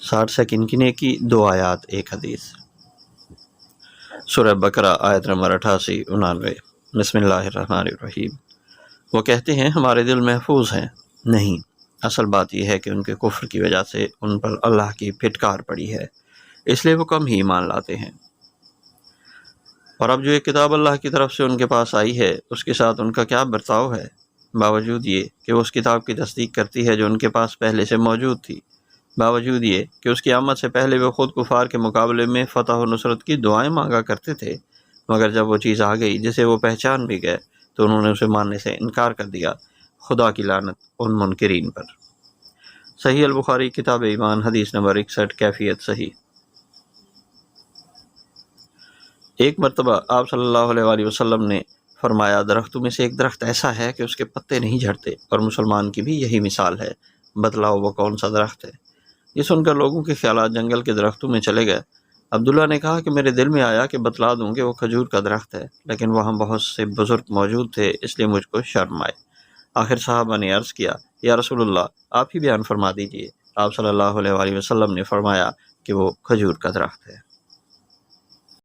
60 سے کنکنے کی 2 آیات 1 حدیث۔ سورہ بقرہ آیت نمبر 88-99۔ بسم اللہ الرحمن الرحیم۔ وہ کہتے ہیں ہمارے دل محفوظ ہیں، نہیں، اصل بات یہ ہے کہ ان کے کفر کی وجہ سے ان پر اللہ کی پھٹکار پڑی ہے، اس لیے وہ کم ہی ایمان لاتے ہیں۔ اور اب جو ایک کتاب اللہ کی طرف سے ان کے پاس آئی ہے، اس کے ساتھ ان کا کیا برتاؤ ہے، باوجود یہ کہ وہ اس کتاب کی تصدیق کرتی ہے جو ان کے پاس پہلے سے موجود تھی، باوجود یہ کہ اس کی آمد سے پہلے وہ خود کفار کے مقابلے میں فتح و نصرت کی دعائیں مانگا کرتے تھے، مگر جب وہ چیز آ گئی جسے وہ پہچان بھی گئے تو انہوں نے اسے ماننے سے انکار کر دیا۔ خدا کی لعنت ان منکرین پر۔ صحیح البخاری کتاب ایمان حدیث نمبر 61۔ کیفیت صحیح۔ ایک مرتبہ آپ صلی اللہ علیہ وآلہ وسلم نے فرمایا، درختوں میں سے ایک درخت ایسا ہے کہ اس کے پتے نہیں جھڑتے، اور مسلمان کی بھی یہی مثال ہے، بتلاؤ وہ کون سا درخت ہے؟ یہ سن کر لوگوں کے خیالات جنگل کے درختوں میں چلے گئے۔ عبداللہ نے کہا کہ میرے دل میں آیا کہ بتلا دوں کہ وہ کھجور کا درخت ہے، لیکن وہاں بہت سے بزرگ موجود تھے، اس لیے مجھ کو شرم آئے۔ آخر صحابہ نے عرض کیا، یا رسول اللہ، آپ ہی بیان فرما دیجئے۔ آپ صلی اللہ علیہ وآلہ وسلم نے فرمایا کہ وہ کھجور کا درخت ہے۔